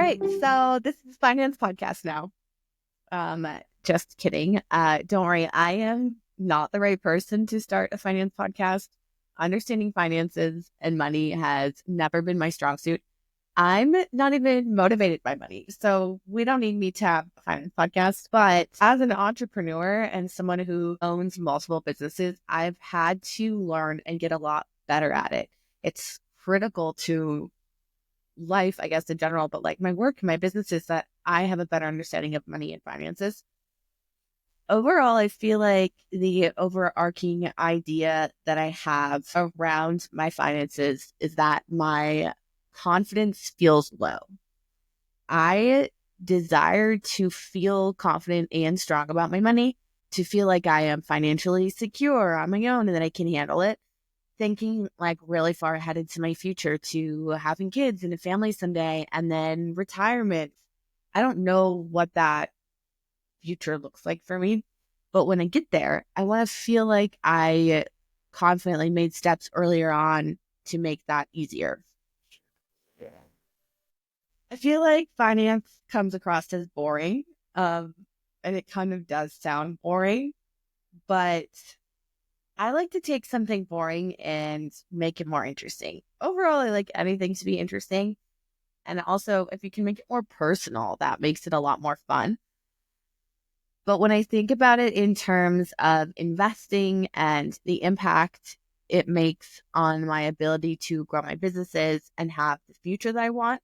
right, so this is Finance Podcast now. Just kidding. Don't worry, I am not the right person to start a finance podcast. Understanding finances and money has never been my strong suit. I'm not even motivated by money, so we don't need me to have a finance podcast. But as an entrepreneur and someone who owns multiple businesses, I've had to learn and get a lot better at it. It's critical to life, I guess, in general, but like my work, my businesses, that I have a better understanding of money and finances. Overall, I feel like the overarching idea that I have around my finances is that my confidence feels low. I desire to feel confident and strong about my money, to feel like I am financially secure on my own and that I can handle it. Thinking like really far ahead into my future to having kids and a family someday and then retirement. I don't know what that future looks like for me, but when I get there, I want to feel like I confidently made steps earlier on to make that easier. I feel like finance comes across as boring, and it kind of does sound boring, but I like to take something boring and make it more interesting. Overall, I like anything to be interesting. And also, if you can make it more personal, that makes it a lot more fun. But when I think about it in terms of investing and the impact it makes on my ability to grow my businesses and have the future that I want,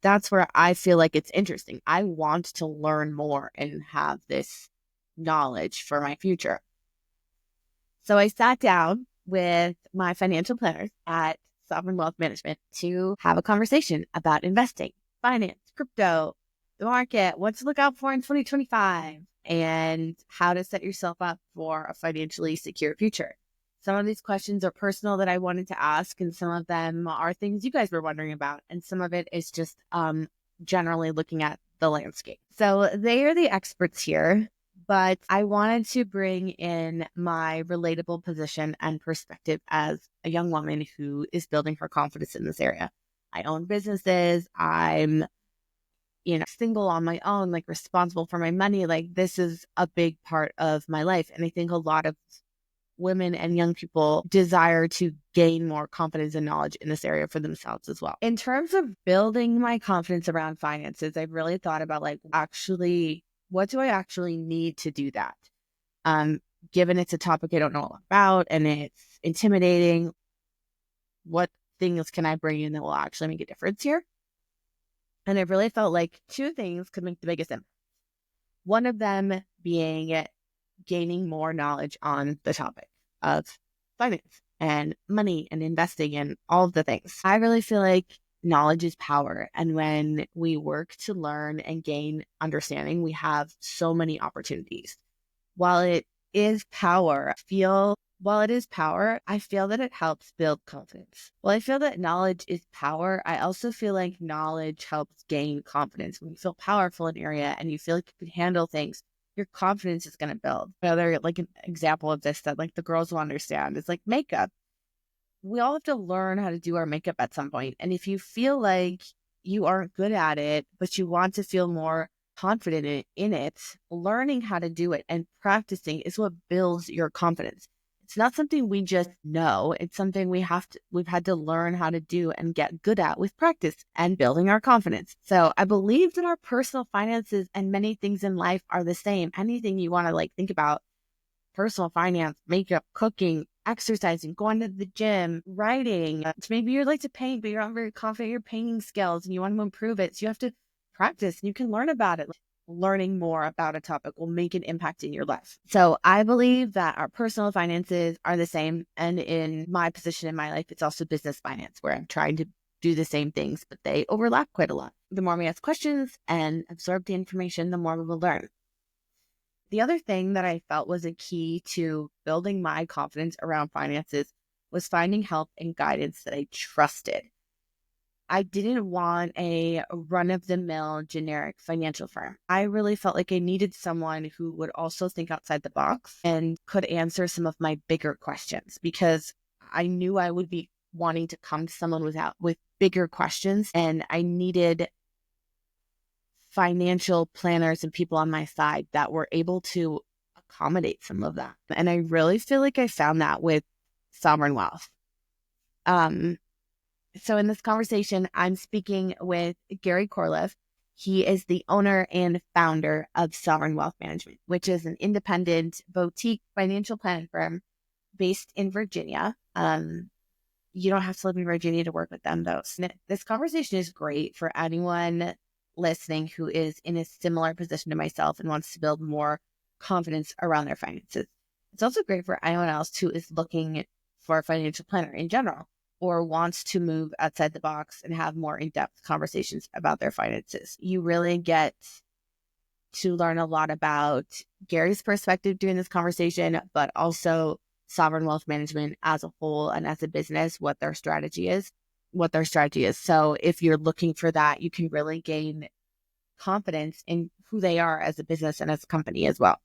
that's where I feel like it's interesting. I want to learn more and have this knowledge for my future. So I sat down with my financial planners at Sovereign Wealth Management to have a conversation about investing, finance, crypto, the market, what to look out for in 2025, and how to set yourself up for a financially secure future. Some of these questions are personal that I wanted to ask, and some of them are things you guys were wondering about, and some of it is just generally looking at the landscape. So they are the experts here. But I wanted to bring in my relatable position and perspective as a young woman who is building her confidence in this area. I own businesses. I'm, single on my own, like responsible for my money. Like this is a big part of my life. And I think a lot of women and young people desire to gain more confidence and knowledge in this area for themselves as well. In terms of building my confidence around finances, I've really thought about what do I actually need to do that? Given it's a topic I don't know a lot about and it's intimidating, what things can I bring in that will actually make a difference here? And I really felt like two things could make the biggest impact. One of them being gaining more knowledge on the topic of finance and money and investing and all of the things. I really feel like knowledge is power. And when we work to learn and gain understanding, we have so many opportunities. While it is power, I feel that it helps build confidence. While I feel that knowledge is power, I also feel like knowledge helps gain confidence. When you feel powerful in an area and you feel like you can handle things, your confidence is going to build. Another like an example of this that like the girls will understand is like makeup. We all have to learn how to do our makeup at some point. And if you feel like you aren't good at it, but you want to feel more confident in it, learning how to do it and practicing is what builds your confidence. It's not something we just know. It's something we've had to learn how to do and get good at with practice and building our confidence. So I believe that our personal finances and many things in life are the same. Anything you want to like think about, personal finance, makeup, cooking, exercising, going to the gym, writing. Maybe you'd like to paint, but you're not very confident in your painting skills and you want to improve it. So you have to practice and you can learn about it. Learning more about a topic will make an impact in your life. So I believe that our personal finances are the same. And in my position in my life, it's also business finance where I'm trying to do the same things, but they overlap quite a lot. The more we ask questions and absorb the information, the more we will learn. The other thing that I felt was a key to building my confidence around finances was finding help and guidance that I trusted. I didn't want a run-of-the-mill generic financial firm. I really felt like I needed someone who would also think outside the box and could answer some of my bigger questions because I knew I would be wanting to come to someone with bigger questions, and I needed financial planners and people on my side that were able to accommodate some of that. And I really feel like I found that with Sovereign Wealth. So in this conversation, I'm speaking with Gary Corliff. He is the owner and founder of Sovereign Wealth Management, which is an independent boutique financial planning firm based in Virginia. You don't have to live in Virginia to work with them, though. So this conversation is great for anyone listening who is in a similar position to myself and wants to build more confidence around their finances. It's also great for anyone else who is looking for a financial planner in general or wants to move outside the box and have more in-depth conversations about their finances. You really get to learn a lot about Gary's perspective during this conversation, but also Sovereign Wealth Management as a whole and as a business, what their strategy is. So if you're looking for that, you can really gain confidence in who they are as a business and as a company as well.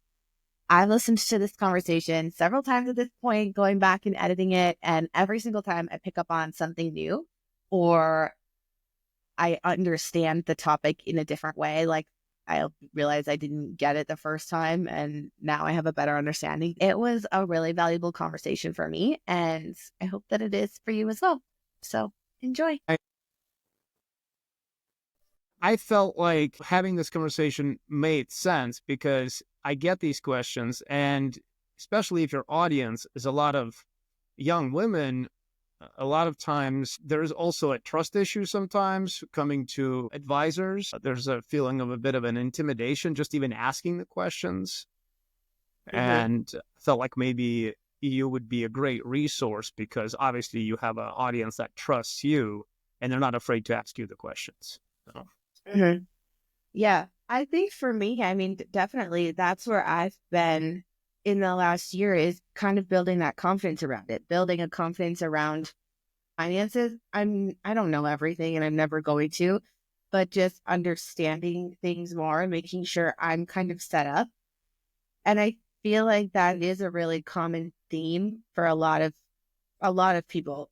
I've listened to this conversation several times at this point, going back and editing it. And every single time I pick up on something new or I understand the topic in a different way. Like I realized I didn't get it the first time and now I have a better understanding. It was a really valuable conversation for me and I hope that it is for you as well. So enjoy. I felt like having this conversation made sense because I get these questions, and especially if your audience is a lot of young women, a lot of times there's also a trust issue sometimes coming to advisors. There's a feeling of a bit of an intimidation, just even asking the questions. Mm-hmm. And felt like maybe you would be a great resource because obviously you have an audience that trusts you and they're not afraid to ask you the questions. So. Mm-hmm. Yeah, I think for me, I mean, definitely that's where I've been in the last year is kind of building that confidence around it, building a confidence around finances. I don't know everything and I'm never going to, but just understanding things more and making sure I'm kind of set up. And I feel like that is a really common theme for a lot of people,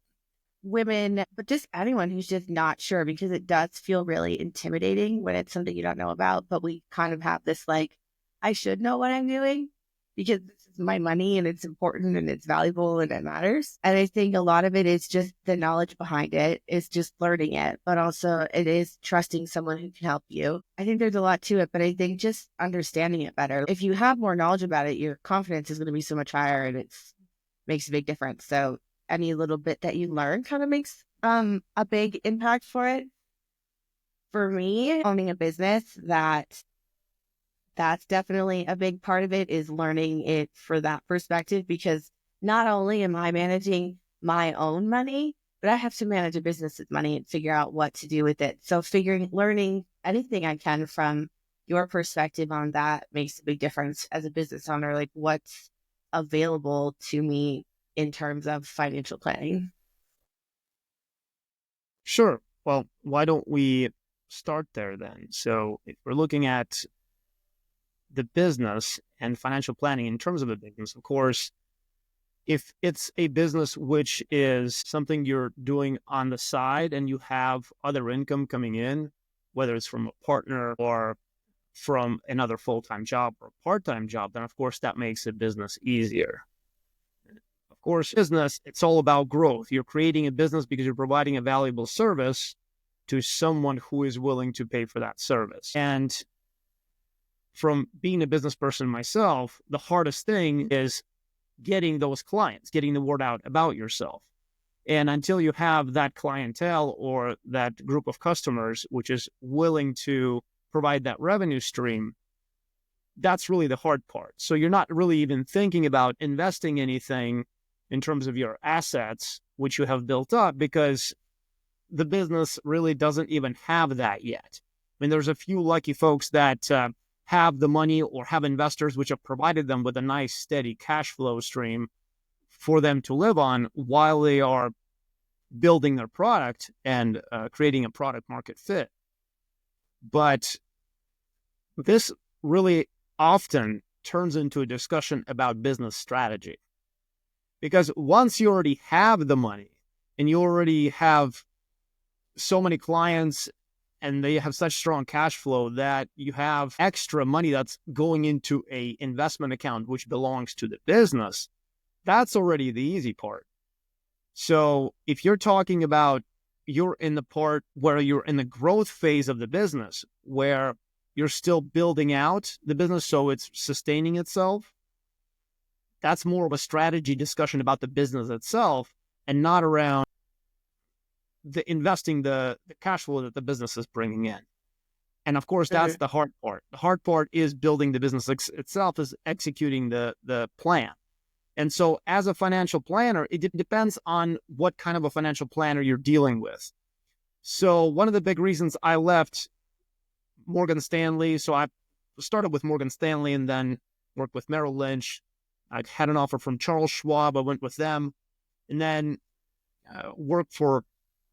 women, but just anyone who's just not sure, because it does feel really intimidating when it's something you don't know about. But we kind of have this like, I should know what I'm doing because this is my money and it's important and it's valuable and it matters. And I think a lot of it is just the knowledge behind it, is just learning it, but also it is trusting someone who can help you. I think there's a lot to it, but I think just understanding it better. If you have more knowledge about it, your confidence is going to be so much higher and makes a big difference. So any little bit that you learn kind of makes a big impact for it. For me, owning a business, that's definitely a big part of it, is learning it for that perspective, because not only am I managing my own money, but I have to manage a business's money and figure out what to do with it. So learning anything I can from your perspective on that makes a big difference as a business owner, like what's available to me in terms of financial planning. Sure. Well, why don't we start there then? So if we're looking at the business and financial planning in terms of a business, of course, if it's a business which is something you're doing on the side and you have other income coming in, whether it's from a partner or from another full-time job or part-time job, then of course that makes a business easier. Of course, business, it's all about growth. You're creating a business because you're providing a valuable service to someone who is willing to pay for that service. And from being a business person myself, the hardest thing is getting those clients, getting the word out about yourself. And until you have that clientele or that group of customers, which is willing to provide that revenue stream, that's really the hard part. So you're not really even thinking about investing anything in terms of your assets, which you have built up, because the business really doesn't even have that yet. I mean, there's a few lucky folks that have the money or have investors which have provided them with a nice, steady cash flow stream for them to live on while they are building their product and creating a product market fit. But this really often turns into a discussion about business strategy. Because once you already have the money and you already have so many clients and they have such strong cash flow that you have extra money that's going into a investment account, which belongs to the business. That's already the easy part. So if you're talking about you're in the part where you're in the growth phase of the business, where you're still building out the business so it's sustaining itself, that's more of a strategy discussion about the business itself and not around the investing the cash flow that the business is bringing in. And of course, that's the hard part. The hard part is building the business itself, is executing the plan. And so as a financial planner, it depends on what kind of a financial planner you're dealing with. So one of the big reasons I left Morgan Stanley, so I started with Morgan Stanley and then worked with Merrill Lynch. I had an offer from Charles Schwab. I went with them and then worked for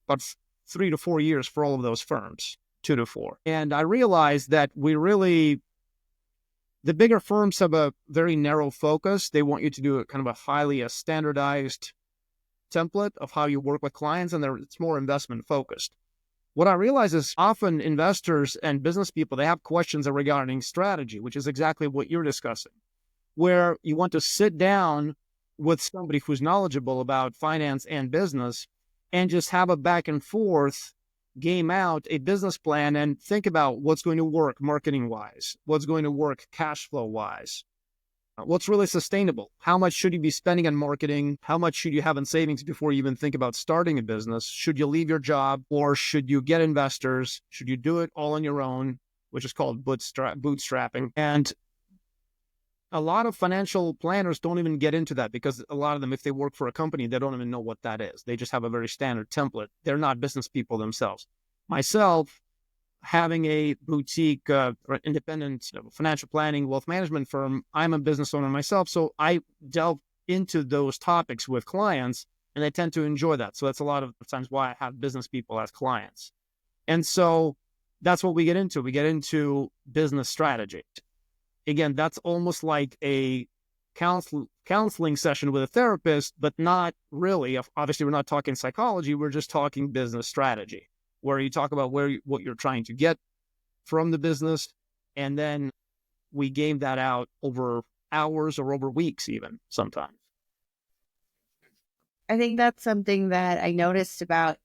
about 3 to 4 years for all of those firms, 2 to 4. And I realized that the bigger firms have a very narrow focus. They want you to do a kind of a highly standardized template of how you work with clients, and it's more investment focused. What I realize is often investors and business people, they have questions regarding strategy, which is exactly what you're discussing, where you want to sit down with somebody who's knowledgeable about finance and business and just have a back and forth, game out a business plan and think about what's going to work marketing wise, what's going to work cash flow wise, what's really sustainable, how much should you be spending on marketing, how much should you have in savings before you even think about starting a business, should you leave your job or should you get investors, should you do it all on your own, which is called bootstrapping. And a lot of financial planners don't even get into that because a lot of them, if they work for a company, they don't even know what that is. They just have a very standard template. They're not business people themselves. Myself, having a boutique or independent financial planning, wealth management firm, I'm a business owner myself. So I delve into those topics with clients and they tend to enjoy that. So that's a lot of times why I have business people as clients. And so that's what we get into. We get into business strategy. Again, that's almost like a counseling session with a therapist, but not really. Obviously, we're not talking psychology. We're just talking business strategy, where you talk about what you're trying to get from the business, and then we game that out over hours or over weeks even sometimes. I think that's something that I noticed about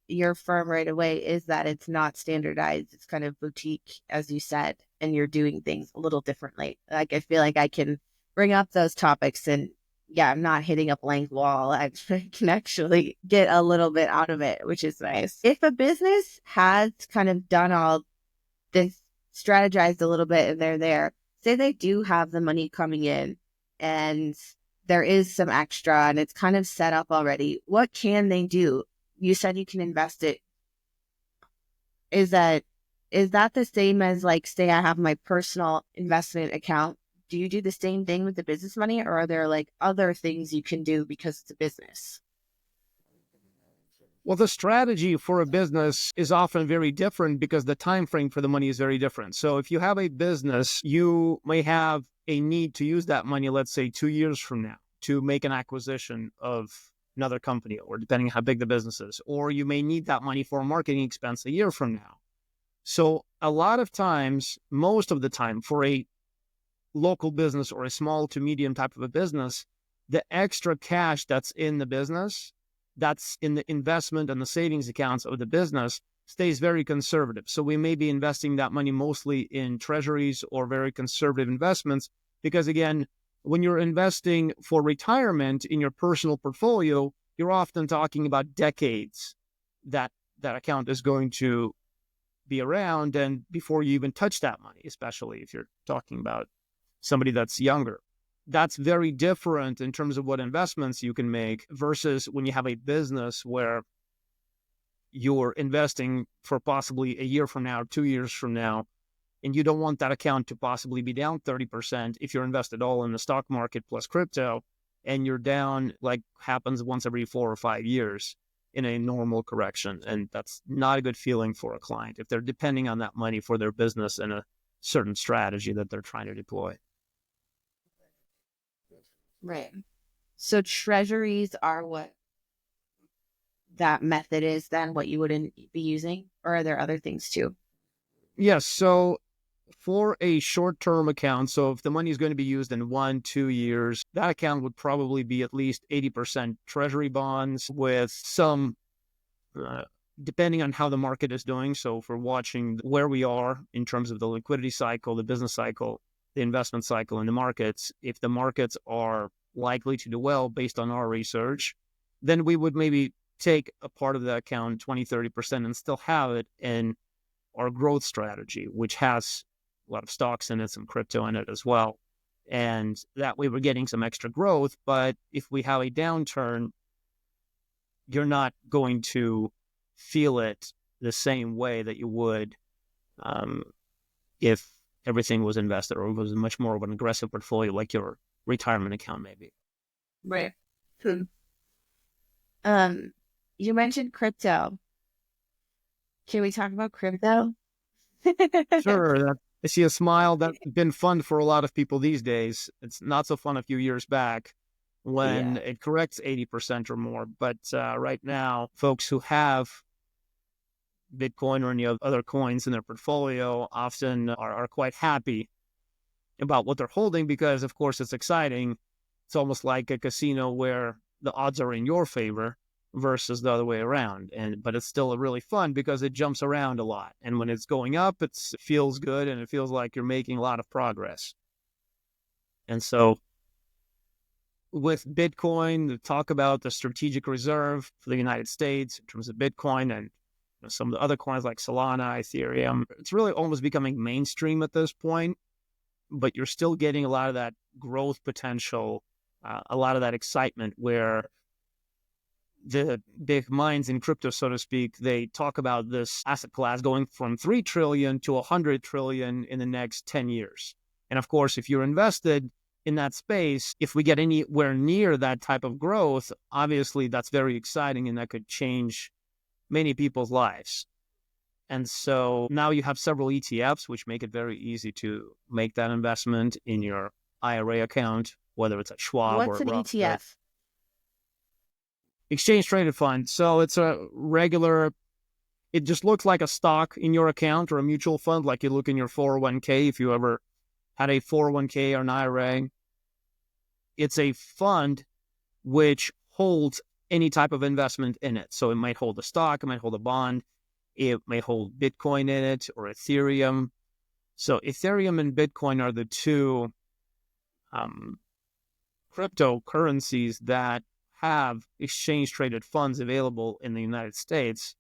your firm right away is that it's not standardized. It's kind of boutique, as you said, and you're doing things a little differently. Like, I feel like I can bring up those topics and yeah, I'm not hitting a blank wall. I can actually get a little bit out of it, which is nice. If a business has kind of done all this, strategized a little bit and they're there, say they do have the money coming in and there is some extra and it's kind of set up already, what can they do? You said you can invest it. Is that the same as, like, say I have my personal investment account? Do you do the same thing with the business money, or are there like other things you can do because it's a business? Well, the strategy for a business is often very different because the time frame for the money is very different. So if you have a business, you may have a need to use that money, let's say 2 years from now, to make an acquisition of another company, or depending on how big the business is, or you may need that money for a marketing expense a year from now. So a lot of times, most of the time, for a local business or a small to medium type of a business, the extra cash that's in the business, that's in the investment and the savings accounts of the business, stays very conservative. So we may be investing that money mostly in treasuries or very conservative investments, because again, when you're investing for retirement in your personal portfolio, you're often talking about decades that that account is going to be around, and before you even touch that money, especially if you're talking about somebody that's younger. That's very different in terms of what investments you can make versus when you have a business where you're investing for possibly a year from now, 2 years from now, and you don't want that account to possibly be down 30% if you're invested all in the stock market plus crypto, and you're down, like happens once every 4 or 5 years in a normal correction. And that's not a good feeling for a client if they're depending on that money for their business and a certain strategy that they're trying to deploy. Right. So treasuries are what? that method is then what you wouldn't be using? Or are there other things too? Yes. So for a short-term account, so if the money is going to be used in 1, 2 years, that account would probably be at least 80% treasury bonds with some, uh, depending on how the market is doing. So for watching where we are in terms of the liquidity cycle, the business cycle, the investment cycle in the markets, if the markets are likely to do well based on our research, then we would maybe take a part of the account, 20, 30%, and still have it in our growth strategy, which has a lot of stocks in it, some crypto in it as well. And that way we're getting some extra growth. But if we have a downturn, you're not going to feel it the same way that you would if everything was invested or it was much more of an aggressive portfolio like your retirement account maybe. Right. Hmm. Um, you mentioned crypto. Can we talk about crypto? Sure. I see a smile. That's been fun for a lot of people these days. It's not so fun a few years back when Yeah. it corrects 80% or more. But right now, folks who have Bitcoin or any other coins in their portfolio often are quite happy about what they're holding because, of course, it's exciting. It's almost like a casino where the odds are in your favor versus the other way around. But it's still really fun because it jumps around a lot. And when it's going up, it feels good and it feels like you're making a lot of progress. And so with Bitcoin, the talk about the strategic reserve for the United States in terms of Bitcoin and some of the other coins like Solana, Ethereum, it's really almost becoming mainstream at this point, but you're still getting a lot of that growth potential, a lot of that excitement where the big minds in crypto, so to speak, they talk about this asset class going from 3 trillion to 100 trillion in the next 10 years. And of course, if you're invested in that space, if we get anywhere near that type of growth, obviously that's very exciting and that could change many people's lives. And so now you have several ETFs, which make it very easy to make that investment in your IRA account, whether it's at Schwab or What's at an Robinhood. ETF? Exchange traded fund. So it's a regular, it just looks like a stock in your account or a mutual fund, like you look in your 401k if you ever had a 401k or an IRA. It's a fund which holds any type of investment in it. So it might hold a stock, it might hold a bond, it may hold Bitcoin in it or Ethereum. So Ethereum and Bitcoin are the two cryptocurrencies that have exchange traded funds available in the United States.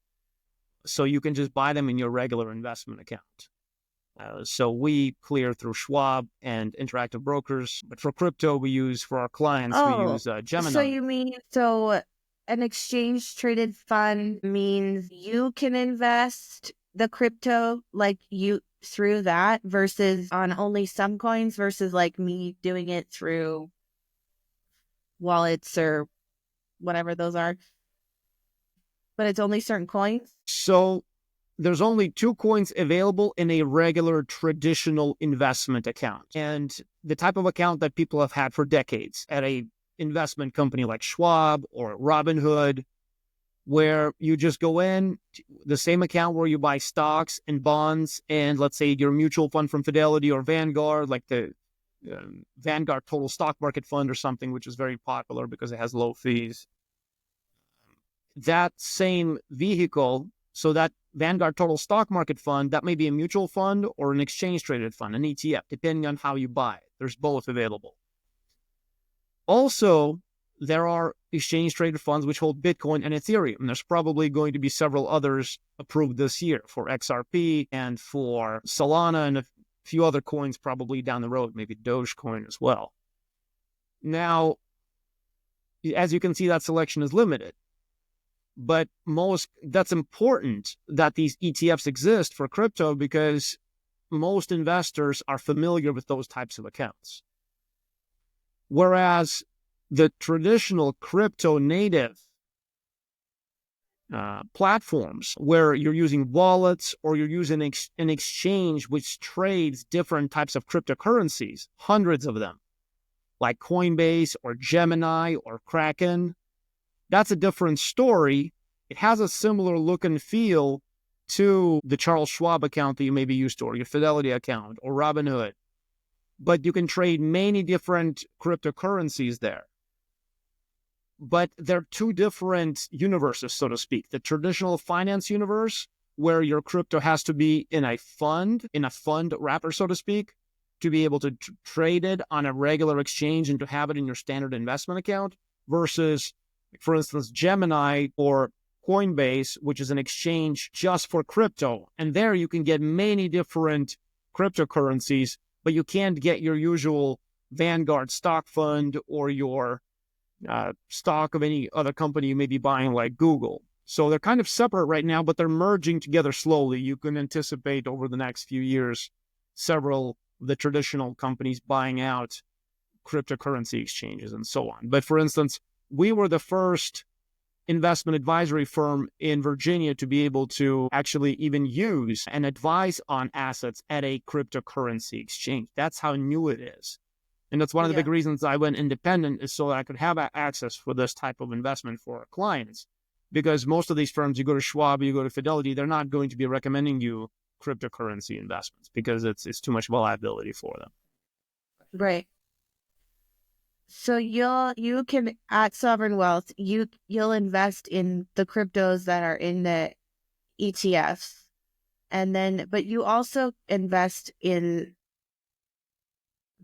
So you can just buy them in your regular investment account. So we clear through Schwab and Interactive Brokers, but for crypto, for our clients, we Oh, use so Gemini. you mean an exchange traded fund means you can invest the crypto like you through that versus on only some coins versus like me doing it through wallets or whatever those are. But it's only certain coins. So there's only 2 coins available in a regular traditional investment account. And the type of account that people have had for decades at a investment company like Schwab or Robinhood, where you just go in the same account where you buy stocks and bonds, and let's say your mutual fund from Fidelity or Vanguard, like the Vanguard Total Stock Market Fund or something, which is very popular because it has low fees. That same vehicle, so that Vanguard Total Stock Market Fund, that may be a mutual fund or an exchange traded fund, an ETF, depending on how you buy it. There's both available. Also, there are exchange traded funds which hold Bitcoin and Ethereum. And there's probably going to be several others approved this year for XRP and for Solana and a few other coins probably down the road, maybe Dogecoin as well. Now, as you can see, that selection is limited. But that's important that these ETFs exist for crypto because most investors are familiar with those types of accounts. Whereas the traditional crypto native platforms where you're using wallets or you're using an exchange which trades different types of cryptocurrencies, hundreds of them, like Coinbase or Gemini or Kraken, that's a different story It has a similar look and feel to the Charles Schwab account that you may be used to, or your Fidelity account, or Robinhood. But you can trade many different cryptocurrencies there. But they're two different universes, so to speak. The traditional finance universe, where your crypto has to be in a fund wrapper, so to speak, to be able to trade it on a regular exchange and to have it in your standard investment account, versus, for instance, Gemini or Coinbase, which is an exchange just for crypto. And there you can get many different cryptocurrencies, but you can't get your usual Vanguard stock fund or your stock of any other company you may be buying, like Google. So they're kind of separate right now, but they're merging together slowly. You can anticipate over the next few years several of the traditional companies buying out cryptocurrency exchanges and so on. But for instance, we were the first investment advisory firm in Virginia to be able to actually even use and advise on assets at a cryptocurrency exchange. That's how new it is. And that's one of the big reasons I went independent, is so that I could have access for this type of investment for our clients. Because most of these firms, you go to Schwab, you go to Fidelity, they're not going to be recommending you cryptocurrency investments because it's too much of a liability for them. Right. So you can, at Sovereign Wealth, you'll invest in the cryptos that are in the ETFs, but you also invest in,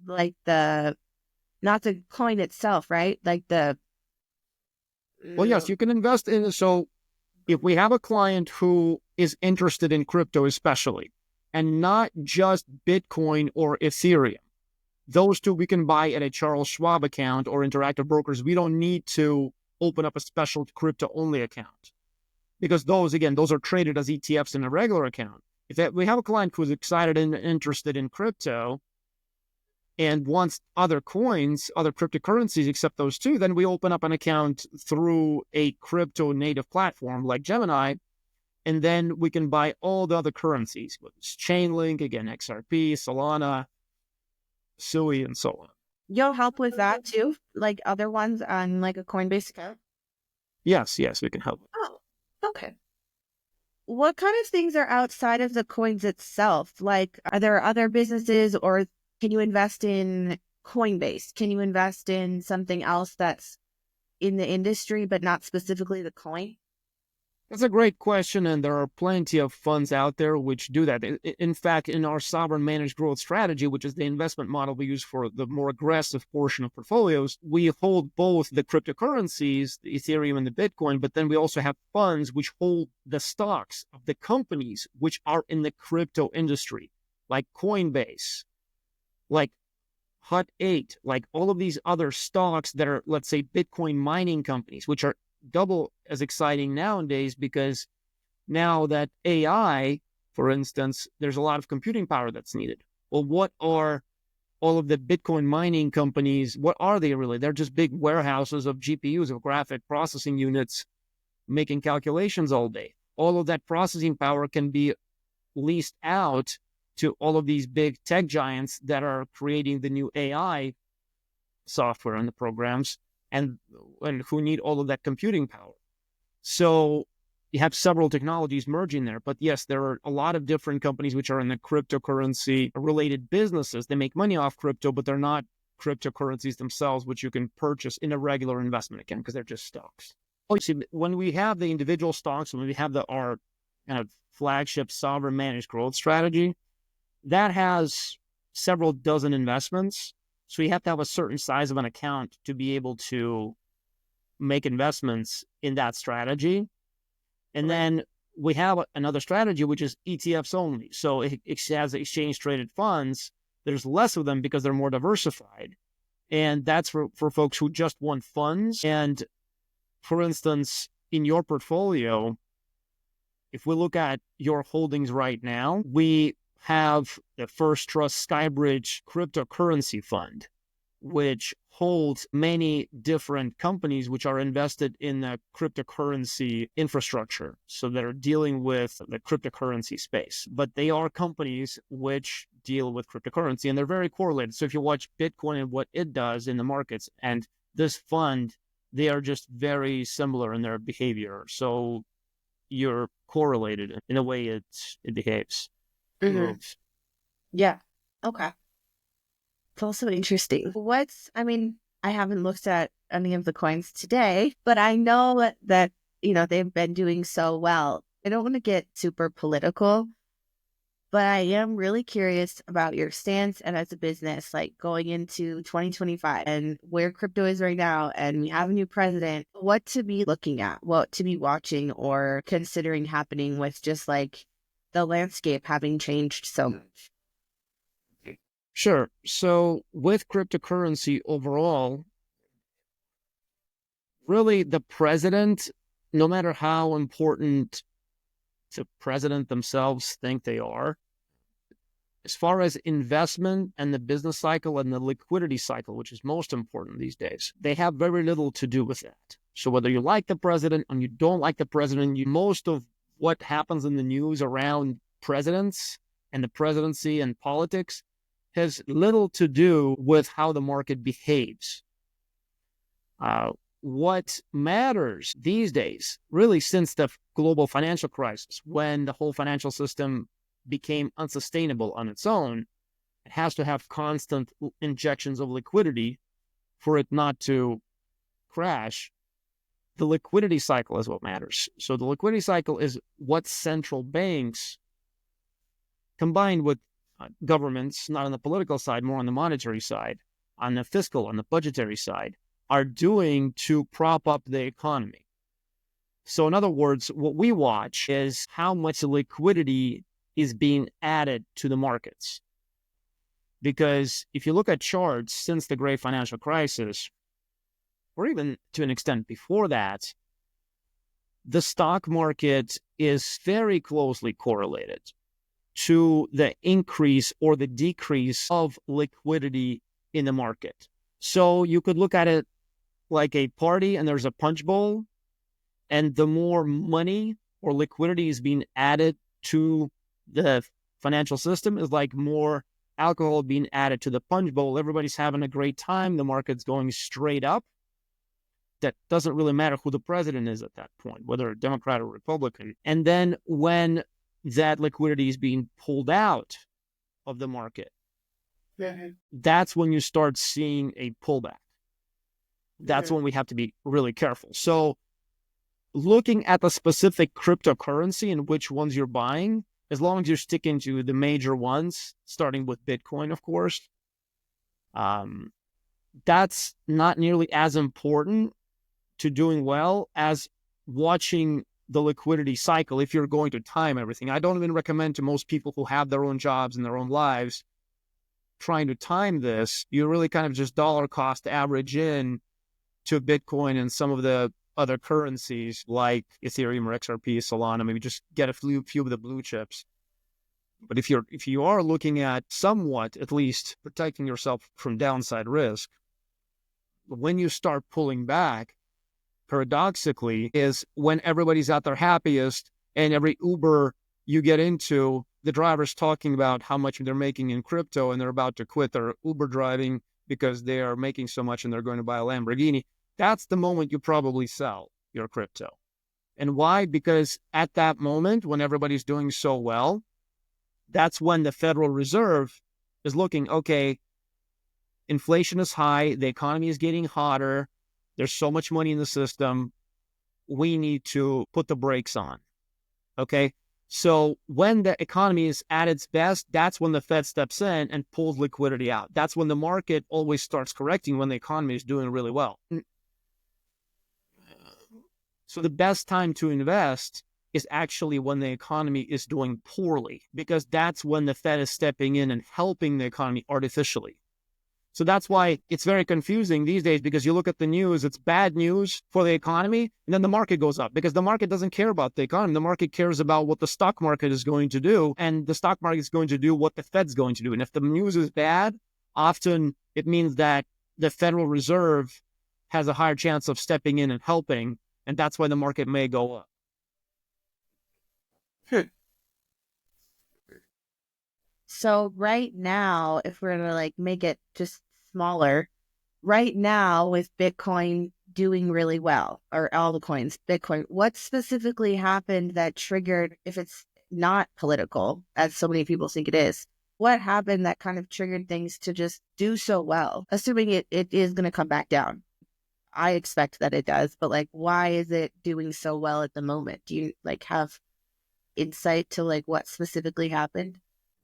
like, not the coin itself, right? Like Well, yes, you can invest in. So if we have a client who is interested in crypto especially, and not just Bitcoin or Ethereum, those two we can buy at a Charles Schwab account or Interactive Brokers. We don't need to open up a special crypto-only account, because those are traded as ETFs in a regular account. If we have a client who's excited and interested in crypto and wants other coins, other cryptocurrencies except those two, then we open up an account through a crypto native platform like Gemini, and then we can buy all the other currencies, whether it's Chainlink, again, XRP, Solana, SUI, and so on. You'll help with that too, like other ones on like a Coinbase account? Yes, we can help. Oh, okay. What kind of things are outside of the coins itself? Like, are there other businesses, or can you invest in Coinbase? Can you invest in something else that's in the industry, but not specifically the coin? That's a great question, and there are plenty of funds out there which do that. In fact, in our sovereign managed growth strategy, which is the investment model we use for the more aggressive portion of portfolios, we hold both the cryptocurrencies, the Ethereum and the Bitcoin, but then we also have funds which hold the stocks of the companies which are in the crypto industry, like Coinbase, like Hut 8, like all of these other stocks that are, let's say, Bitcoin mining companies, which are double as exciting nowadays, because now that AI, for instance, there's a lot of computing power that's needed. Well, what are all of the Bitcoin mining companies? What are they really? They're just big warehouses of GPUs, of graphic processing units, making calculations all day. All of that processing power can be leased out to all of these big tech giants that are creating the new AI software and the programs, and who need all of that computing power. So you have several technologies merging there. But yes, there are a lot of different companies which are in the cryptocurrency related businesses. They make money off crypto, but they're not cryptocurrencies themselves, which you can purchase in a regular investment account because they're just stocks. Oh, you see, when we have the individual stocks, when we have our kind of flagship sovereign managed growth strategy, that has several dozen investments. So you have to have a certain size of an account to be able to make investments in that strategy. And then we have another strategy, which is ETFs only. So it has exchange traded funds. There's less of them because they're more diversified. And that's for folks who just want funds. And for instance, in your portfolio, if we look at your holdings right now, we have the First Trust Skybridge cryptocurrency fund, which holds many different companies which are invested in the cryptocurrency infrastructure. So they're dealing with the cryptocurrency space, but they are companies which deal with cryptocurrency, and they're very correlated. So if you watch Bitcoin and what it does in the markets, and this fund they are just very similar in their behavior. So you're correlated in a way it behaves, it Hmm. moves. Yeah. Okay. It's also interesting. I mean, I haven't looked at any of the coins today, but I know that, they've been doing so well. I don't want to get super political, but I am really curious about your stance and as a business, like going into 2025 and where crypto is right now, and we have a new president, what to be looking at, what to be watching or considering happening with just like the landscape having changed so much. Sure. So with cryptocurrency overall, really the president, no matter how important the president themselves think they are, as far as investment and the business cycle and the liquidity cycle, which is most important these days, they have very little to do with that. So whether you like the president or you don't like the president, most of what happens in the news around presidents and the presidency and politics has little to do with how the market behaves. What matters these days, really since the global financial crisis, when the whole financial system became unsustainable on its own, it has to have constant injections of liquidity for it not to crash. The liquidity cycle is what matters. So the liquidity cycle is what central banks, combined with governments, not on the political side, more on the monetary side, on the fiscal, on the budgetary side, are doing to prop up the economy. So in other words, what we watch is how much liquidity is being added to the markets. Because if you look at charts since the great financial crisis, or even to an extent before that, the stock market is very closely correlated to the increase or the decrease of liquidity in the market. So you could look at it like a party and there's a punch bowl, and the more money or liquidity is being added to the financial system is like more alcohol being added to the punch bowl. Everybody's having a great time. The market's going straight up. That doesn't really matter who the president is at that point, whether a Democrat or Republican. And then when that liquidity is being pulled out of the market, that's when you start seeing a pullback. That's when we have to be really careful. So looking at the specific cryptocurrency and which ones you're buying, as long as you're sticking to the major ones, starting with Bitcoin, of course, that's not nearly as important to doing well as watching the liquidity cycle if you're going to time everything. I don't even recommend to most people who have their own jobs and their own lives trying to time this. You really kind of just dollar cost average in to Bitcoin and some of the other currencies like Ethereum or XRP, Solana. Maybe just get a few of the blue chips. But if you are looking at somewhat, at least, protecting yourself from downside risk, when you start pulling back, paradoxically, is when everybody's at their happiest, and every Uber you get into, the driver's talking about how much they're making in crypto, and they're about to quit their Uber driving because they are making so much and they're going to buy a Lamborghini. That's the moment you probably sell your crypto. And why? Because at that moment, when everybody's doing so well, that's when the Federal Reserve is looking, okay, inflation is high, the economy is getting hotter, there's so much money in the system, we need to put the brakes on. Okay? So when the economy is at its best, that's when the Fed steps in and pulls liquidity out. That's when the market always starts correcting, when the economy is doing really well. So the best time to invest is actually when the economy is doing poorly, because that's when the Fed is stepping in and helping the economy artificially. So that's why it's very confusing these days, because you look at the news, it's bad news for the economy, and then the market goes up because the market doesn't care about the economy. The market cares about what the stock market is going to do, and the stock market is going to do what the Fed's going to do. And if the news is bad, often it means that the Federal Reserve has a higher chance of stepping in and helping, and that's why the market may go up. So right now, if we're gonna like make it just smaller, right now with Bitcoin doing really well, or all the coins, Bitcoin. What specifically happened that triggered, if it's not political, as so many people think it is, what happened that kind of triggered things to just do so well? Assuming it is going to come back down. I expect that it does, but like, why is it doing so well at the moment? Do you like have insight to like what specifically happened?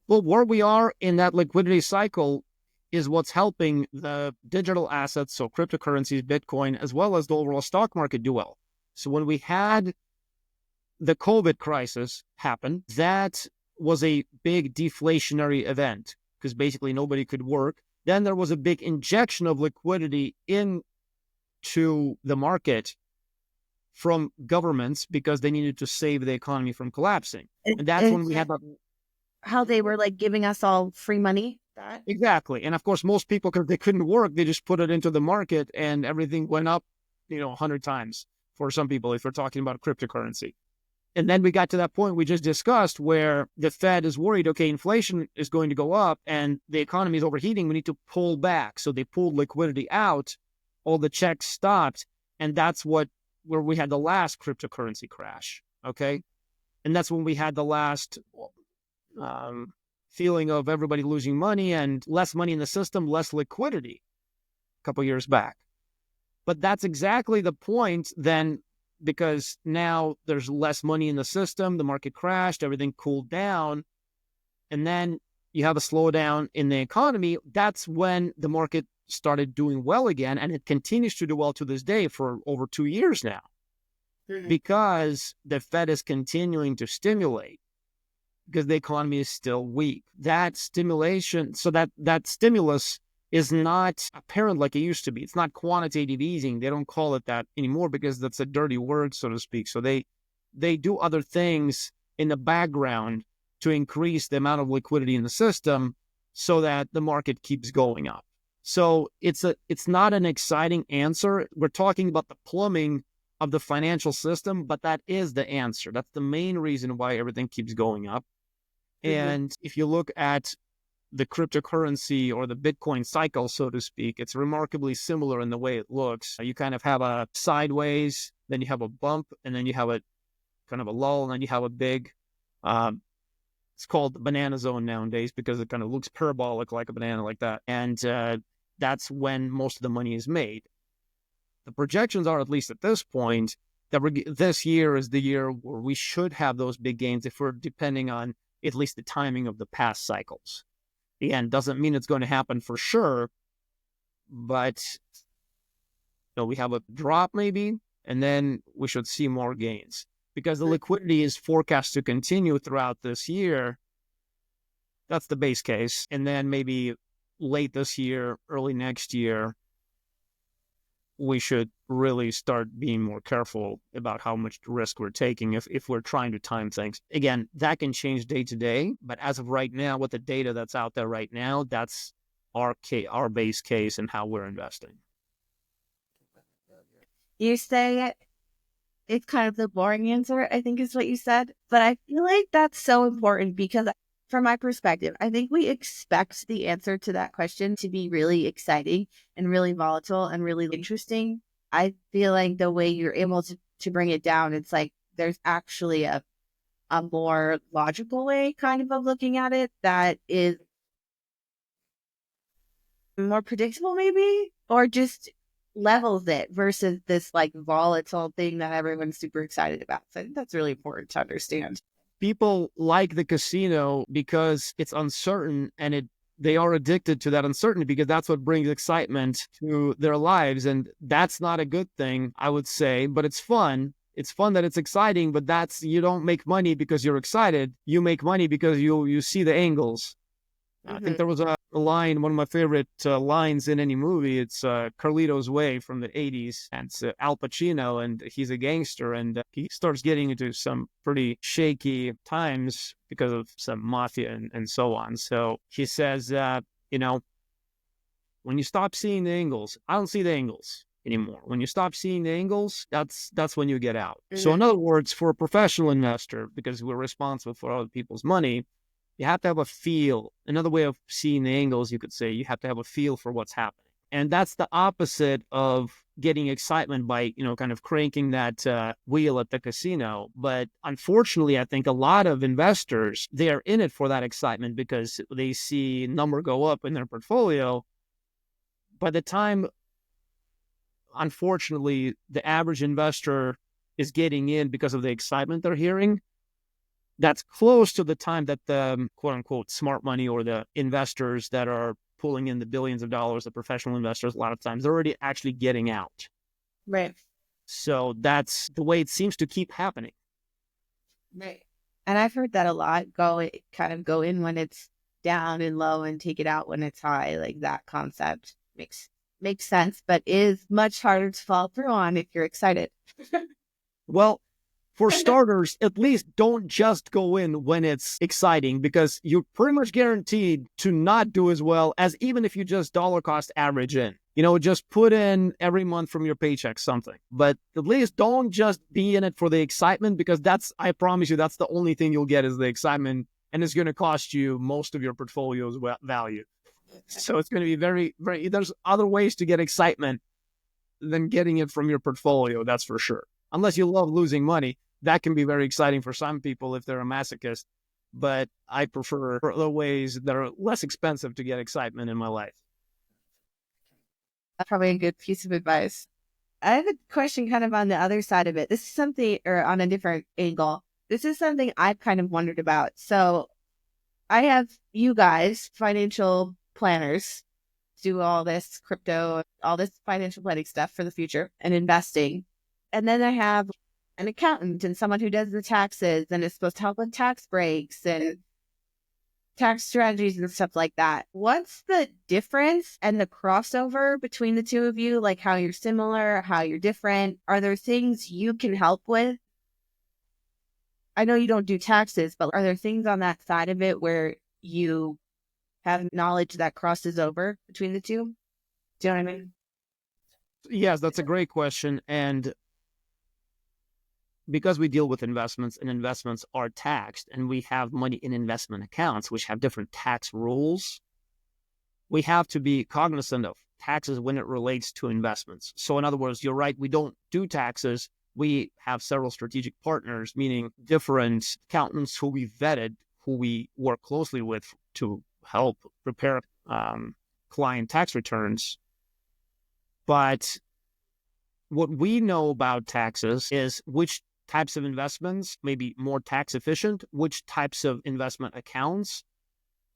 Well, where we are in that liquidity cycle is what's helping the digital assets, so cryptocurrencies, Bitcoin, as well as the overall stock market do well. So when we had the COVID crisis happen, that was a big deflationary event because basically nobody could work. Then there was a big injection of liquidity into the market from governments because they needed to save the economy from collapsing. And that's when we had that. How they were like giving us all free money. That Exactly. And of course, most people, because they couldn't work, they just put it into the market and everything went up, 100 times for some people, if we're talking about cryptocurrency. And then we got to that point we just discussed where the Fed is worried, okay, inflation is going to go up and the economy is overheating. We need to pull back. So they pulled liquidity out, all the checks stopped. And that's where we had the last cryptocurrency crash. Okay. And that's when we had the last feeling of everybody losing money and less money in the system, less liquidity a couple years back. But that's exactly the point then, because now there's less money in the system, the market crashed, everything cooled down, and then you have a slowdown in the economy. That's when the market started doing well again, and it continues to do well to this day for over 2 years now, because the Fed is continuing to stimulate because the economy is still weak. That stimulation, so that stimulus is not apparent like it used to be. It's not quantitative easing. They don't call it that anymore because that's a dirty word, so to speak. So they do other things in the background to increase the amount of liquidity in the system so that the market keeps going up. So it's not an exciting answer. We're talking about the plumbing of the financial system, but that is the answer. That's the main reason why everything keeps going up. And if you look at the cryptocurrency or the Bitcoin cycle, so to speak, it's remarkably similar in the way it looks. You kind of have a sideways, then you have a bump, and then you have a kind of a lull, and then you have a big, it's called the banana zone nowadays because it kind of looks parabolic like a banana like that. And that's when most of the money is made. The projections are, at least at this point, that this year is the year where we should have those big gains if we're depending on at least the timing of the past cycles. Again, doesn't mean it's going to happen for sure, but we have a drop maybe, and then we should see more gains because the liquidity is forecast to continue throughout this year. That's the base case. And then maybe late this year, early next year, we should really start being more careful about how much risk we're taking if we're trying to time things. Again, that can change day to day, but as of right now, with the data that's out there right now, that's our base case and how we're investing. You say it's kind of the boring answer, I think is what you said, but I feel like that's so important because from my perspective, I think we expect the answer to that question to be really exciting and really volatile and really interesting. I feel like the way you're able to bring it down, it's like there's actually a more logical way kind of looking at it that is more predictable maybe, or just levels it versus this like volatile thing that everyone's super excited about. So I think that's really important to understand. People like the casino because it's uncertain and they are addicted to that uncertainty because that's what brings excitement to their lives. And that's not a good thing, I would say, but it's fun. It's fun that it's exciting, but you don't make money because you're excited. You make money because you see the angles. I think there was a line, one of my favorite lines in any movie. It's Carlito's Way from the 80s. And it's Al Pacino, and he's a gangster. And he starts getting into some pretty shaky times because of some mafia and so on. So he says, when you stop seeing the angles, I don't see the angles anymore. When you stop seeing the angles, that's when you get out. So in other words, for a professional investor, because we're responsible for other people's money, you have to have a feel. Another way of seeing the angles, you could say, you have to have a feel for what's happening. And that's the opposite of getting excitement by, kind of cranking that wheel at the casino. But unfortunately, I think a lot of investors, they are in it for that excitement because they see number go up in their portfolio. By the time, unfortunately, the average investor is getting in because of the excitement they're hearing, that's close to the time that the quote unquote smart money or the investors that are pulling in the billions of dollars, the professional investors, a lot of times they're already actually getting out. Right. So that's the way it seems to keep happening. Right. And I've heard that a lot. Kind of go in when it's down and low and take it out when it's high. Like that concept makes sense, but is much harder to follow through on if you're excited. Well, for starters, at least don't just go in when it's exciting, because you're pretty much guaranteed to not do as well as even if you just dollar cost average in. Just put in every month from your paycheck something. But at least don't just be in it for the excitement, because I promise you, that's the only thing you'll get is the excitement, and it's going to cost you most of your portfolio's value. So it's going to be very, very, there's other ways to get excitement than getting it from your portfolio, that's for sure. Unless you love losing money. That can be very exciting for some people if they're a masochist, but I prefer other ways that are less expensive to get excitement in my life. That's probably a good piece of advice. I have a question kind of on the other side of it. This is something, or on a different angle. This is something I've kind of wondered about. So I have you guys, financial planners, do all this crypto, all this financial planning stuff for the future and investing. And then I have an accountant and someone who does the taxes and is supposed to help with tax breaks and tax strategies and stuff like that. What's the difference and the crossover between the two of you? Like how you're similar, how you're different? Are there things you can help with? I know you don't do taxes, but are there things on that side of it where you have knowledge that crosses over between the two? Do you know what I mean? Yes, that's a great question. And because we deal with investments and investments are taxed and we have money in investment accounts, which have different tax rules, we have to be cognizant of taxes when it relates to investments. So in other words, you're right, we don't do taxes. We have several strategic partners, meaning different accountants who we vetted, who we work closely with to help prepare client tax returns. But what we know about taxes is which types of investments may be more tax efficient, which types of investment accounts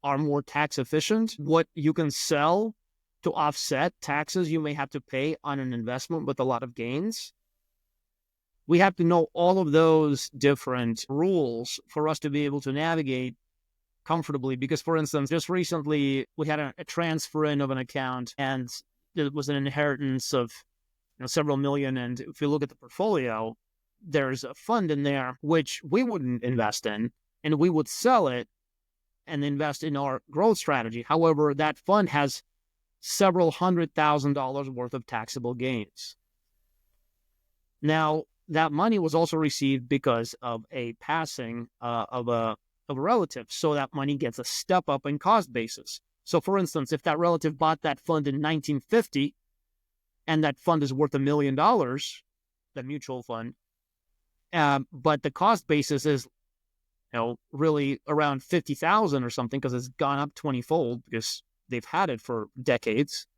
are more tax efficient, what you can sell to offset taxes you may have to pay on an investment with a lot of gains. We have to know all of those different rules for us to be able to navigate comfortably. Because, for instance, just recently we had a transfer in of an account, and it was an inheritance of several million. And if you look at the portfolio, there's a fund in there which we wouldn't invest in, and we would sell it and invest in our growth strategy. However, that fund has several $100,000 worth of taxable gains. Now, that money was also received because of a passing of a relative. So that money gets a step up in cost basis. So, for instance, if that relative bought that fund in 1950 and that fund is worth $1 million, the mutual fund, but the cost basis is really around 50,000 or something, because it's gone up 20-fold because they've had it for decades.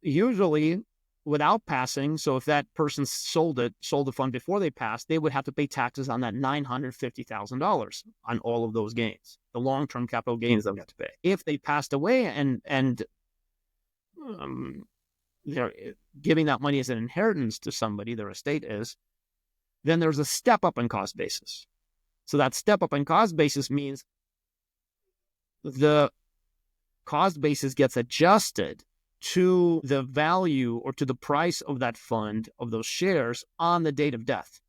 Usually without passing, so if that person sold the fund before they passed, they would have to pay taxes on that $950,000 on all of those gains, the long-term capital gains they have to pay. If they passed away and they're giving that money as an inheritance to somebody, their estate is, then there's a step up in cost basis. So that step up in cost basis means the cost basis gets adjusted to the value or to the price of that fund, of those shares, on the date of death.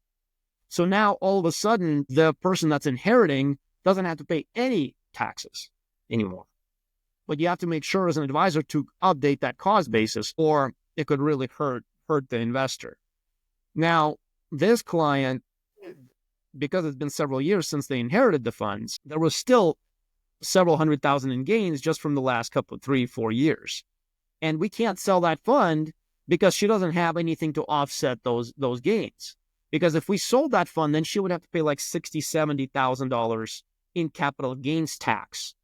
So now all of a sudden, the person that's inheriting doesn't have to pay any taxes anymore. But you have to make sure as an advisor to update that cost basis, or it could really hurt the investor. Now, this client, because it's been several years since they inherited the funds, there was still several $100,000 in gains just from the last couple of 3-4 years. And we can't sell that fund because she doesn't have anything to offset those gains. Because if we sold that fund, then she would have to pay like $60,000-$70,000 in capital gains tax.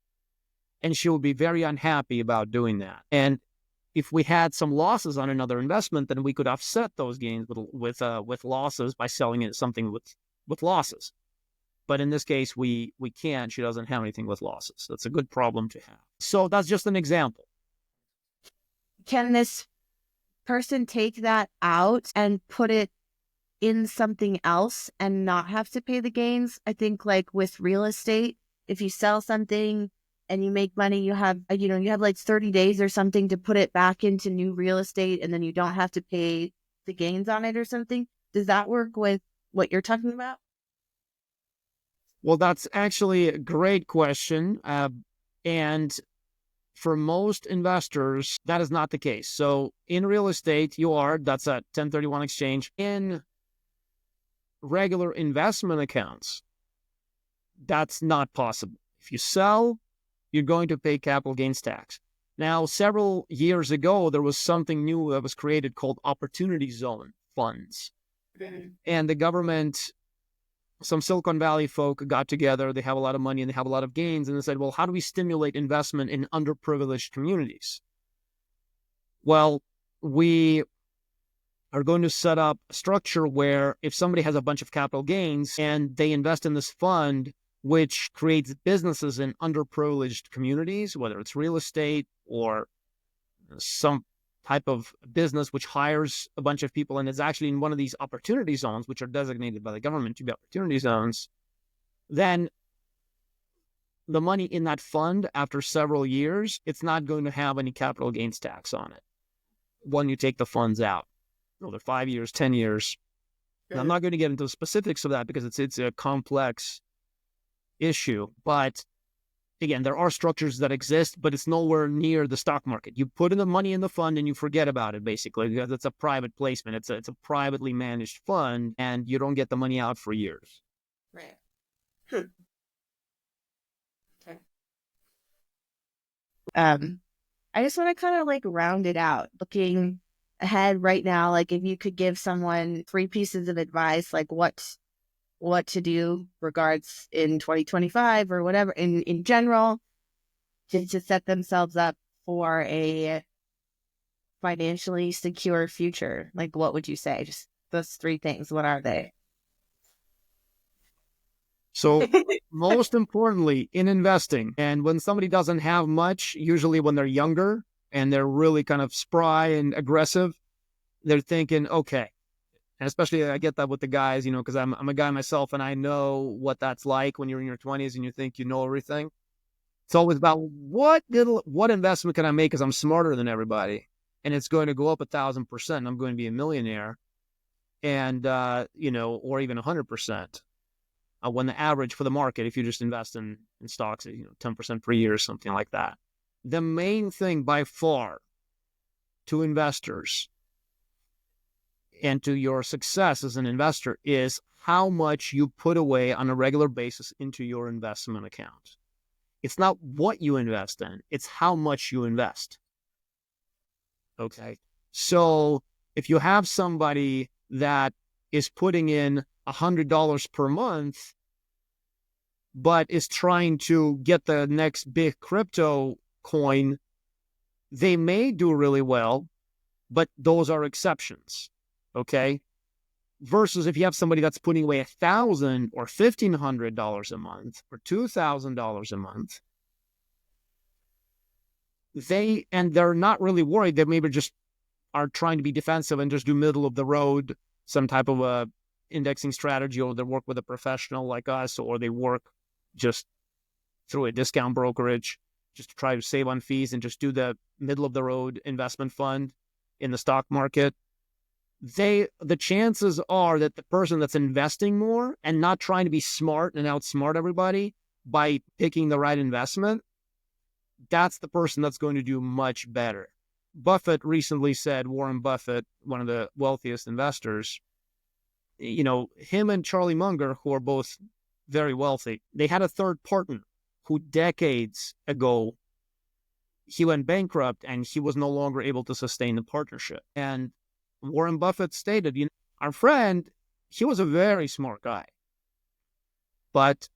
And she would be very unhappy about doing that. And if we had some losses on another investment, then we could offset those gains with losses by selling it something with losses. But in this case, we can't. She doesn't have anything with losses. That's a good problem to have. So that's just an example. Can this person take that out and put it in something else and not have to pay the gains? I think like with real estate, if you sell something and you make money, you have like 30 days or something to put it back into new real estate, and then you don't have to pay the gains on it or something. Does that work with what you're talking about? Well, that's actually a great question. And for most investors, that is not the case. So in real estate, that's a 1031 exchange. In regular investment accounts, that's not possible. If you sell, you're going to pay capital gains tax. Now, several years ago, there was something new that was created called opportunity zone funds. Mm-hmm. And the government, some Silicon Valley folk got together, they have a lot of money and they have a lot of gains, and they said, well, how do we stimulate investment in underprivileged communities? Well, we are going to set up a structure where if somebody has a bunch of capital gains and they invest in this fund, which creates businesses in underprivileged communities, whether it's real estate or some type of business which hires a bunch of people and is actually in one of these opportunity zones, which are designated by the government to be opportunity zones, then the money in that fund after several years, it's not going to have any capital gains tax on it when you take the funds out. Over 5 years, 10 years. Okay. I'm not going to get into the specifics of that because it's a complex issue. But again, there are structures that exist, but it's nowhere near the stock market. You put in the money in the fund and you forget about it, basically, because it's a private placement. It's a privately managed fund, and you don't get the money out for years. Right. Okay. I just want to kind of like round it out, looking ahead right now. Like if you could give someone 3 pieces of advice, like what to do regards in 2025 or whatever in general to set themselves up for a financially secure future, like what would you say? Just those 3 things. What are they? So most importantly in investing, and when somebody doesn't have much, usually when they're younger and they're really kind of spry and aggressive, they're thinking, okay, and especially I get that with the guys, because I'm a guy myself and I know what that's like when you're in your 20s and you think you know everything. It's always about what investment can I make because I'm smarter than everybody, and it's going to go up 1,000%. I'm going to be a millionaire, and or even 100%. When the average for the market, if you just invest in stocks, 10% per year or something like that. The main thing by far to investors and to your success as an investor is how much you put away on a regular basis into your investment account. It's not what you invest in, it's how much you invest. Okay. So if you have somebody that is putting in $100 per month, but is trying to get the next big crypto coin, they may do really well, but those are exceptions. Okay. Versus if you have somebody that's putting away $1,000 or $1,500 a month or $2,000 a month, they're not really worried. They maybe just are trying to be defensive and just do middle of the road, some type of a indexing strategy, or they work with a professional like us, or they work just through a discount brokerage, just to try to save on fees and just do the middle of the road investment fund in the stock market. The chances are that the person that's investing more and not trying to be smart and outsmart everybody by picking the right investment, that's the person that's going to do much better. Buffett recently said, Warren Buffett, one of the wealthiest investors, him and Charlie Munger, who are both very wealthy, they had a third partner who decades ago he went bankrupt and he was no longer able to sustain the partnership. And Warren Buffett stated, our friend, he was a very smart guy, but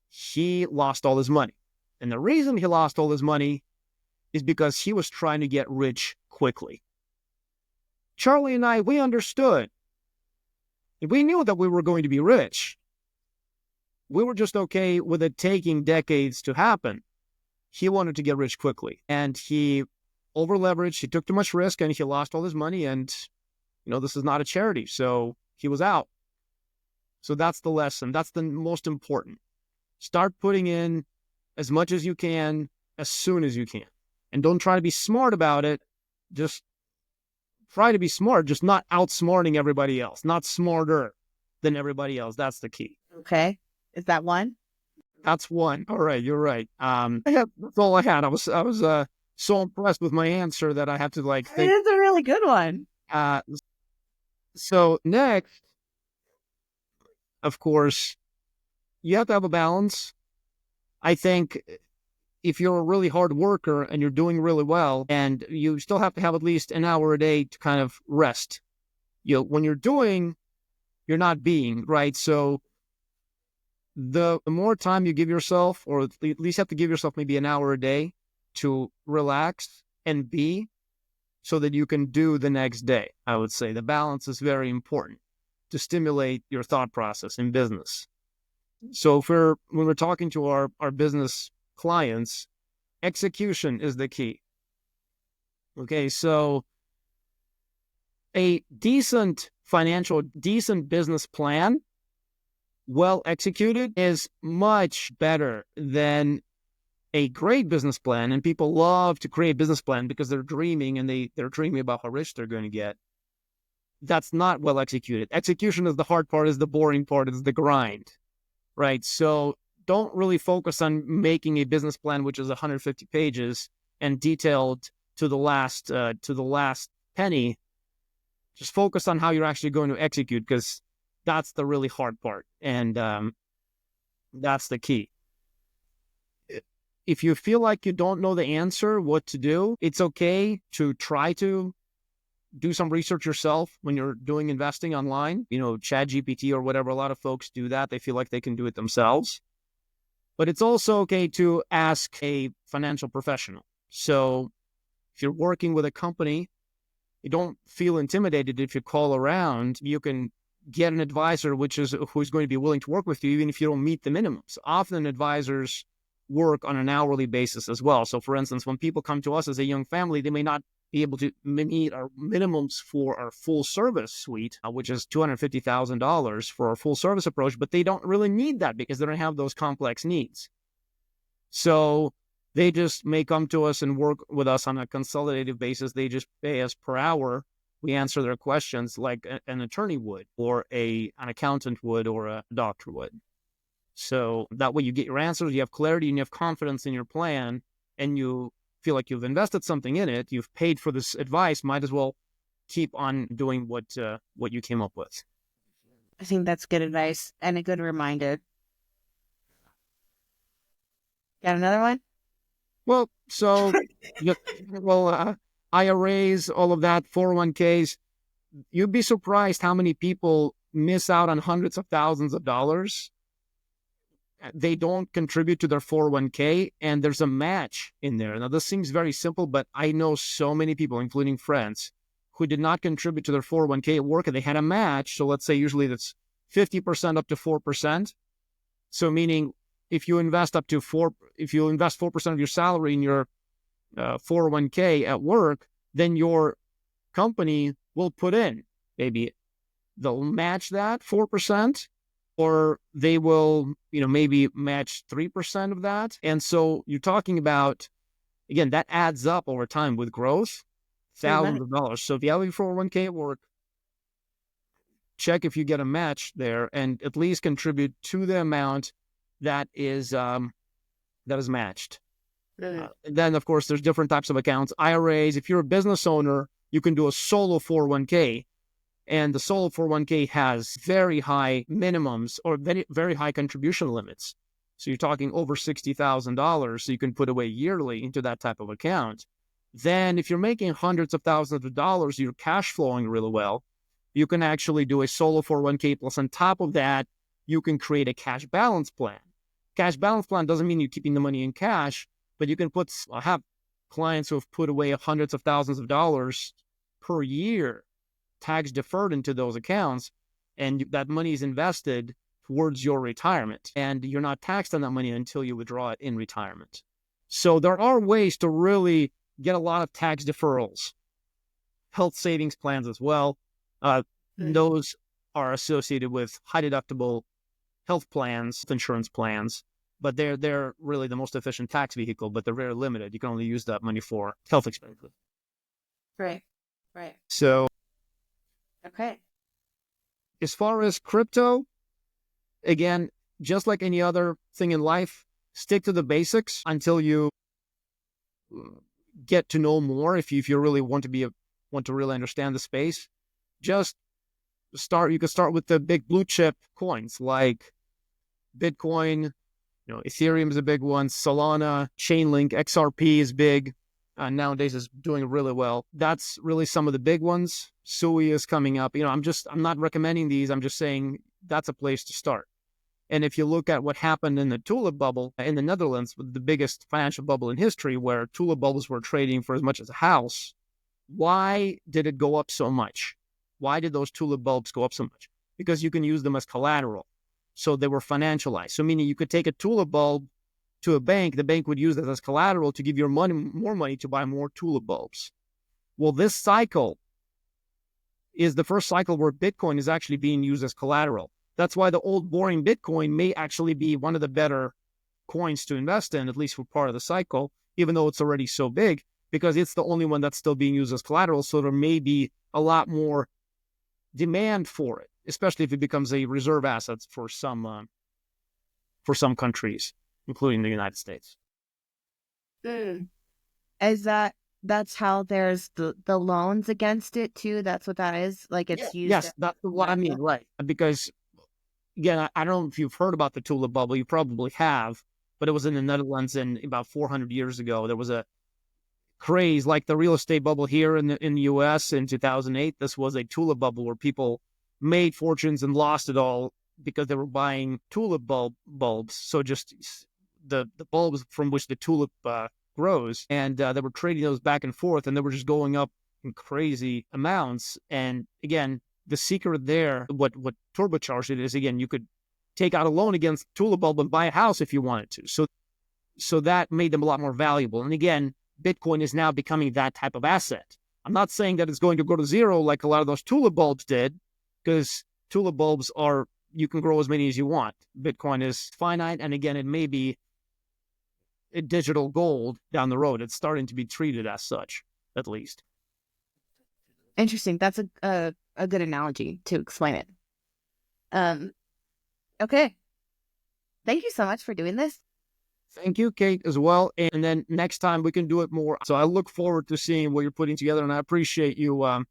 he lost all his money. And the reason he lost all his money is because he was trying to get rich quickly. Charlie and I, we understood. We knew that we were going to be rich. We were just okay with it taking decades to happen. He wanted to get rich quickly, and he over-leveraged. He took too much risk, and he lost all his money. And, this is not a charity, so he was out. So that's the lesson. That's the most important. Start putting in as much as you can, as soon as you can. And don't try to be smart about it. Just try to be smart, just not outsmarting everybody else, not smarter than everybody else. That's the key. Okay. Is that one? That's one. All right, you're right. That's all I had. I was so impressed with my answer that I had to think. It is a really good one. So next, of course, you have to have a balance. I think if you're a really hard worker and you're doing really well, and you still have to have at least an hour a day to kind of rest. When you're doing, you're not being, right? So the more time you give yourself, or at least have to give yourself maybe an hour a day to relax and be, so that you can do the next day. I would say the balance is very important to stimulate your thought process in business. So when we're talking to our business clients, execution is the key. Okay, so a decent business plan, well executed, is much better than a great business plan. And people love to create business plan because they're dreaming, and they're dreaming about how rich they're going to get. That's not well executed. Execution is the hard part, is the boring part, is the grind, right? So don't really focus on making a business plan which is 150 pages and detailed to the last penny. Just focus on how you're actually going to execute, because that's the really hard part, and that's the key. If you feel like you don't know the answer, what to do, it's okay to try to do some research yourself when you're doing investing online. ChatGPT or whatever. A lot of folks do that. They feel like they can do it themselves. But it's also okay to ask a financial professional. So if you're working with a company, you don't feel intimidated if you call around. You can get an advisor who's going to be willing to work with you, even if you don't meet the minimums. Often advisors work on an hourly basis as well. So for instance, when people come to us as a young family, they may not be able to meet our minimums for our full service suite, which is $250,000 for our full service approach, but they don't really need that because they don't have those complex needs. So they just may come to us and work with us on a consolidated basis. They just pay us per hour. We answer their questions like an attorney would, or an accountant would, or a doctor would. So that way you get your answers, you have clarity, and you have confidence in your plan, and you feel like you've invested something in it, you've paid for this advice, might as well keep on doing what you came up with. I think that's good advice and a good reminder. Got another one? Well, so, IRAs, all of that, 401ks, you'd be surprised how many people miss out on hundreds of thousands of dollars. They don't contribute to their 401k, and there's a match in there. Now, this seems very simple, but I know so many people, including friends, who did not contribute to their 401k at work, and they had a match. So let's say usually that's 50% up to 4%. So meaning if you invest 4% of your salary in your 401k at work, then your company will put in, maybe they'll match that 4%. Or they will, maybe match 3% of that. And so you're talking about, again, that adds up over time with growth, thousands of dollars. So if you have a 401k at work, check if you get a match there, and at least contribute to the amount that is matched. Then, of course, there's different types of accounts. IRAs, if you're a business owner, you can do a solo 401k. And the solo 401k has very high minimums or very, very high contribution limits. so you're talking over $60,000, so you can put away yearly into that type of account. Then if you're making hundreds of thousands of dollars, you're cash flowing really well, you can actually do a solo 401k plus. On top of that, you can create a cash balance plan. Cash balance plan doesn't mean you're keeping the money in cash, but you can I have clients who have put away hundreds of thousands of dollars per year, tax deferred into those accounts, and that money is invested towards your retirement, and you're not taxed on that money until you withdraw it in retirement. So there are ways to really get a lot of tax deferrals. Health savings plans as well. Those are associated with high deductible health plans, insurance plans, but they're really the most efficient tax vehicle, but they're very limited. You can only use that money for health expenses. Right. So, Okay. as far as crypto, again, just like any other thing in life, stick to the basics until you get to know more. If you really want to really understand the space, just start. You can start with the big blue chip coins like Bitcoin. Ethereum is a big one. Solana, Chainlink, XRP is big. Nowadays is doing really well. That's really some of the big ones. Sui is coming up. I'm not recommending these. I'm just saying that's a place to start. And if you look at what happened in the tulip bubble in the Netherlands, the biggest financial bubble in history, where tulip bubbles were trading for as much as a house, why did it go up so much? Why did those tulip bulbs go up so much? Because you can use them as collateral. So they were financialized. So meaning you could take a tulip bulb to a bank, the bank would use that as collateral to give your more money to buy more tulip bulbs. Well, this cycle is the first cycle where Bitcoin is actually being used as collateral. That's why the old boring Bitcoin may actually be one of the better coins to invest in, at least for part of the cycle, even though it's already so big, because it's the only one that's still being used as collateral. So there may be a lot more demand for it, especially if it becomes a reserve asset for some countries, including the United States. Is that's how there's the loans against it too? That's what that is? Like it's used? Yes, that's what I mean, right? Because again, I don't know if you've heard about the tulip bubble. You probably have, but it was in the Netherlands, and about 400 years ago, there was a craze like the real estate bubble here in the U.S. in 2008. This was a tulip bubble where people made fortunes and lost it all because they were buying tulip bulbs. So just the bulbs from which the tulip grows, and they were trading those back and forth, and they were just going up in crazy amounts. And again, the secret there, what turbocharged it is, again, you could take out a loan against tulip bulb and buy a house if you wanted to. So that made them a lot more valuable. And again, Bitcoin is now becoming that type of asset. I'm not saying that it's going to go to zero like a lot of those tulip bulbs did, because tulip bulbs you can grow as many as you want. Bitcoin is finite, and again, it may be a digital gold down the road. It's starting to be treated as such, at least. Interesting. That's a good analogy to explain it. Okay. Thank you so much for doing this. Thank you, Kate, as well. And then next time we can do it more. So I look forward to seeing what you're putting together, and I appreciate you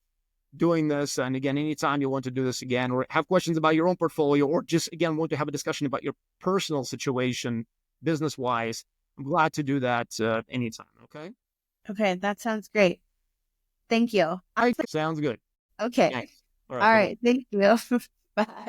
doing this. And again, anytime you want to do this again, or have questions about your own portfolio, or just, again, want to have a discussion about your personal situation, business-wise, I'm glad to do that anytime, okay? Okay, that sounds great. Thank you. Sounds good. Okay. Thanks. All right. Thank you. Bye.